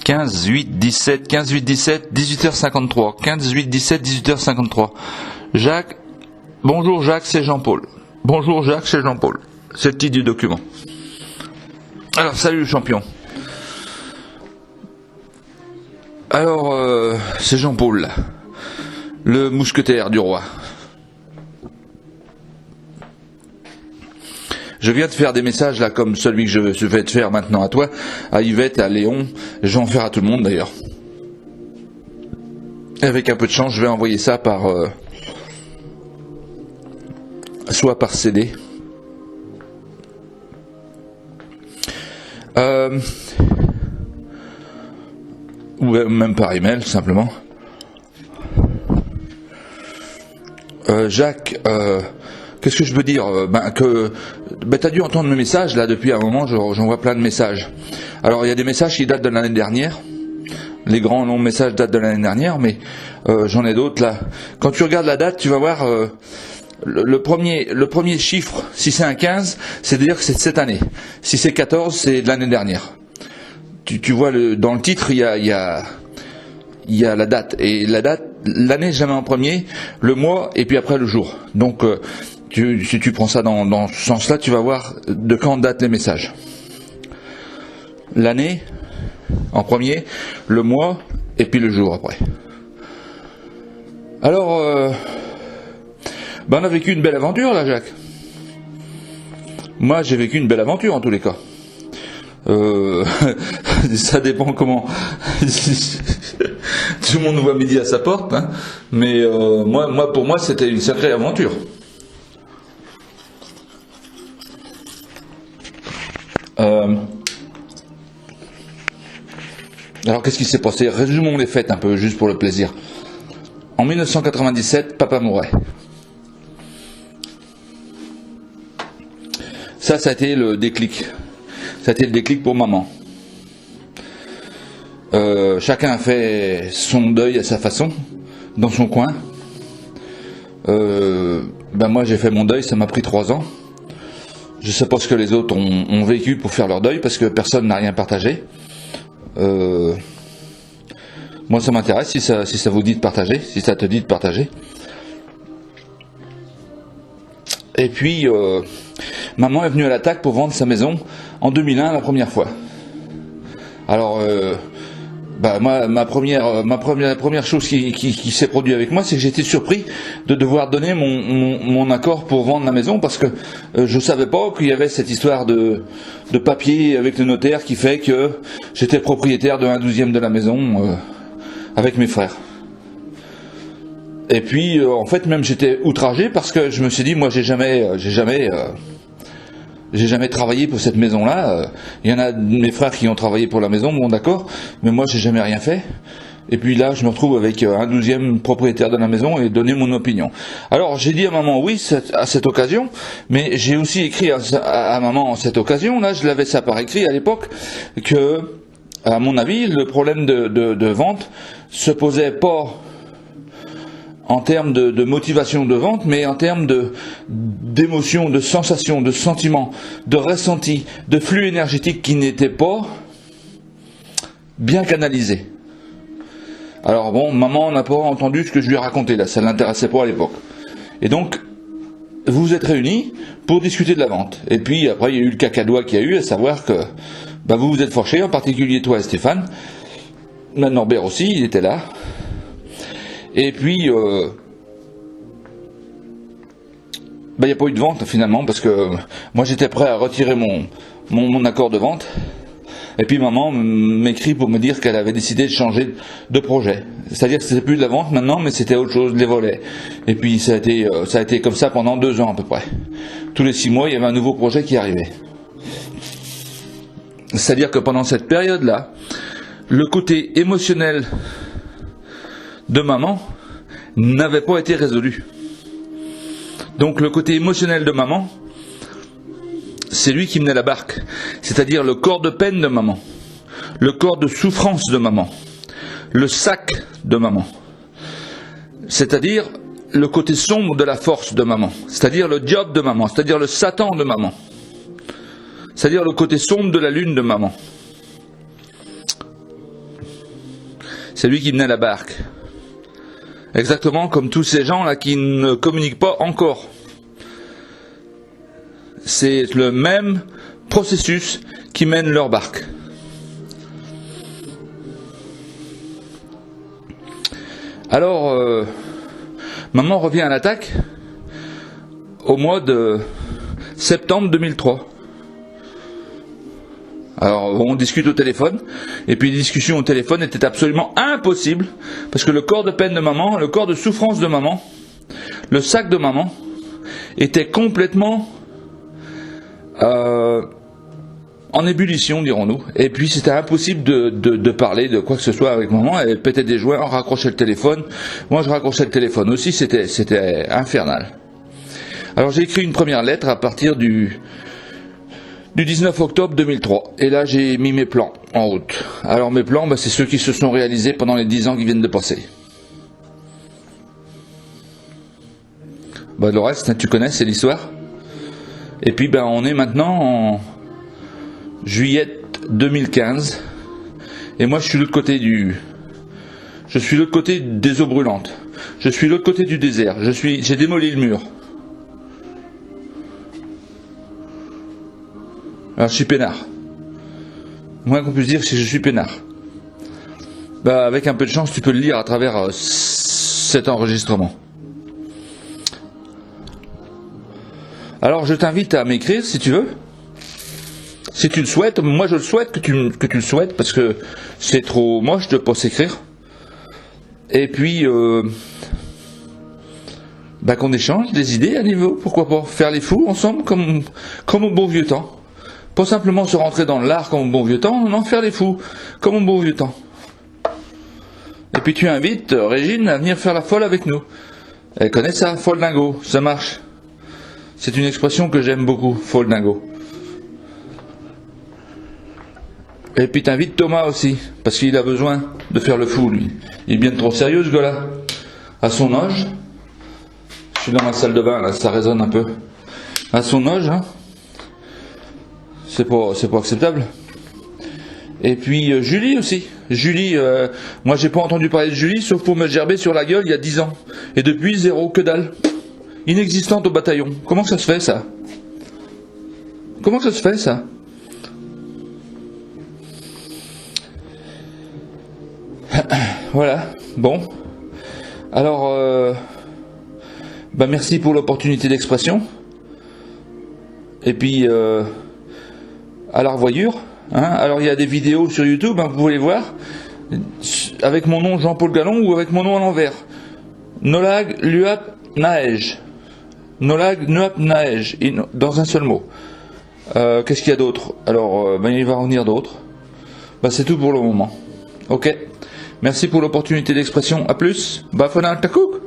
15, 8, 17, 15, 8, 17, 18h53. 15, 8, 17, 18h53. Jacques, bonjour Jacques, c'est Jean-Paul. Bonjour Jacques, c'est Jean-Paul. C'est le titre du document. Alors, salut champion. Alors, c'est Jean-Paul, là. Le mousquetaire du roi. Je viens de faire des messages là comme celui que je vais te faire maintenant à toi, à Yvette, à Léon, je vais en faire à tout le monde d'ailleurs. Avec un peu de chance, je vais envoyer ça par soit par CD. Ou même par email simplement. Jacques, qu'est-ce que je veux dire? T'as dû entendre mes messages là depuis un moment. J'en vois plein de messages. Alors il y a des messages qui datent de l'année dernière. Les grands longs messages datent de l'année dernière, mais j'en ai d'autres là. Quand tu regardes la date, tu vas voir le premier chiffre. Si c'est un 15, c'est-à-dire que c'est de cette année. Si c'est 14, c'est de l'année dernière. Tu vois dans le titre, il y a la date, et la date, l'année jamais en premier, le mois et puis après le jour. Donc si tu prends ça dans ce sens-là, tu vas voir de quand datent les messages. L'année en premier, le mois et puis le jour après. Alors, on a vécu une belle aventure là, Jacques. Moi, j'ai vécu une belle aventure en tous les cas. Ça dépend comment. Tout le monde voit midi à sa porte, hein. Mais pour moi, c'était une sacrée aventure. Alors, qu'est-ce qui s'est passé? Résumons les fêtes un peu, juste pour le plaisir. En 1997, papa mourait. Ça a été le déclic. Ça a été le déclic pour maman. Chacun a fait son deuil à sa façon, dans son coin. Moi j'ai fait mon deuil, ça m'a pris 3 ans. Je sais pas ce que les autres ont vécu pour faire leur deuil, parce que personne n'a rien partagé. Moi ça m'intéresse si ça vous dit de partager, si ça te dit de partager. Et puis maman est venue à l'attaque pour vendre sa maison en 2001 la première fois. Alors moi, ma première chose qui s'est produite avec moi, c'est que j'étais surpris de devoir donner mon accord pour vendre la maison, parce que je savais pas qu'il y avait cette histoire de papier avec le notaire qui fait que j'étais propriétaire de 1/12 de la maison avec mes frères. Et puis en fait même j'étais outragé, parce que je me suis dit, moi j'ai jamais travaillé pour cette maison-là. Il y en a de mes frères qui ont travaillé pour la maison, bon d'accord, mais moi j'ai jamais rien fait. Et puis là, je me retrouve avec 1/12 propriétaire de la maison et donner mon opinion. Alors j'ai dit à maman oui à cette occasion, mais j'ai aussi écrit à maman à cette occasion, là je l'avais ça par écrit à l'époque, que à mon avis le problème de vente se posait pas en termes de motivation de vente, mais en termes d'émotion, de sensation, de sentiment, de ressenti, de flux énergétique qui n'était pas bien canalisé. Alors bon, maman n'a pas entendu ce que je lui ai raconté là, ça ne l'intéressait pas à l'époque. Et donc, vous vous êtes réunis pour discuter de la vente. Et puis après, il y a eu le cacadois qu'il y a eu, à savoir que vous vous êtes fâchés, en particulier toi et Stéphane. Norbert aussi, il était là. Et puis, il n'y a pas eu de vente finalement, parce que moi j'étais prêt à retirer mon accord de vente. Et puis maman m'écrit pour me dire qu'elle avait décidé de changer de projet. C'est-à-dire que c'était plus de la vente maintenant, mais c'était autre chose, les volets. Et puis ça a été comme ça pendant 2 ans à peu près. Tous les 6 mois, il y avait un nouveau projet qui arrivait. C'est-à-dire que pendant cette période-là, le côté émotionnel de maman n'avait pas été résolu. Donc le côté émotionnel de maman, c'est lui qui menait la barque. C'est-à-dire le corps de peine de maman, le corps de souffrance de maman, le sac de maman. C'est-à-dire le côté sombre de la force de maman. C'est-à-dire le diable de maman, c'est-à-dire le Satan de maman. C'est-à-dire le côté sombre de la lune de maman. C'est lui qui menait la barque. Exactement comme tous ces gens là qui ne communiquent pas encore. C'est le même processus qui mène leur barque. Alors, maman revient à l'attaque au mois de septembre 2003. Alors on discute au téléphone, et puis les discussions au téléphone étaient absolument impossibles, parce que le corps de peine de maman, le corps de souffrance de maman, le sac de maman, était complètement en ébullition, dirons-nous. Et puis c'était impossible de parler de quoi que ce soit avec maman. Elle pétait des joints, on raccrochait le téléphone. Moi je raccrochais le téléphone aussi, c'était infernal. Alors j'ai écrit une première lettre à partir du 19 octobre 2003. Et là, j'ai mis mes plans en route. Alors mes plans, c'est ceux qui se sont réalisés pendant les 10 ans qui viennent de passer. Le reste, tu connais, c'est l'histoire. Et puis, on est maintenant en juillet 2015. Et moi, je suis de l'autre côté je suis de l'autre côté des eaux brûlantes. Je suis de l'autre côté du désert. J'ai démoli le mur. Alors je suis peinard. Le moins qu'on puisse dire, c'est que je suis peinard. Avec un peu de chance, tu peux le lire à travers cet enregistrement. Alors je t'invite à m'écrire si tu veux. Si tu le souhaites, moi je le souhaite que tu le souhaites, parce que c'est trop moche de ne pas s'écrire. Et puis qu'on échange des idées à niveau, pourquoi pas faire les fous ensemble comme au bon vieux temps. Pas simplement se rentrer dans l'art comme au bon vieux temps, non, faire les fous, comme au bon vieux temps. Et puis tu invites Régine à venir faire la folle avec nous. Elle connaît ça, folle dingo, ça marche. C'est une expression que j'aime beaucoup, folle dingo. Et puis t'invites Thomas aussi, parce qu'il a besoin de faire le fou, lui. Il est bien trop sérieux, ce gars-là. À son âge, je suis dans ma salle de bain, là, ça résonne un peu. À son âge, hein. C'est pas acceptable. Et puis Julie aussi. Julie, moi j'ai pas entendu parler de Julie, sauf pour me gerber sur la gueule il y a 10 ans. Et depuis, zéro, que dalle. Inexistante au bataillon. Comment ça se fait ça? Comment ça se fait ça? Voilà, bon. Alors, merci pour l'opportunité d'expression. Et puis, à la revoyure. Hein. Alors, il y a des vidéos sur YouTube, vous pouvez les voir, avec mon nom Jean-Paul Gallon ou avec mon nom à l'envers. Nolag Luap Naej. Nolag Luap Naej, dans un seul mot. Qu'est-ce qu'il y a d'autre? Alors, il va en venir d'autres. C'est tout pour le moment. Ok. Merci pour l'opportunité d'expression. À plus. Bafana Takouk.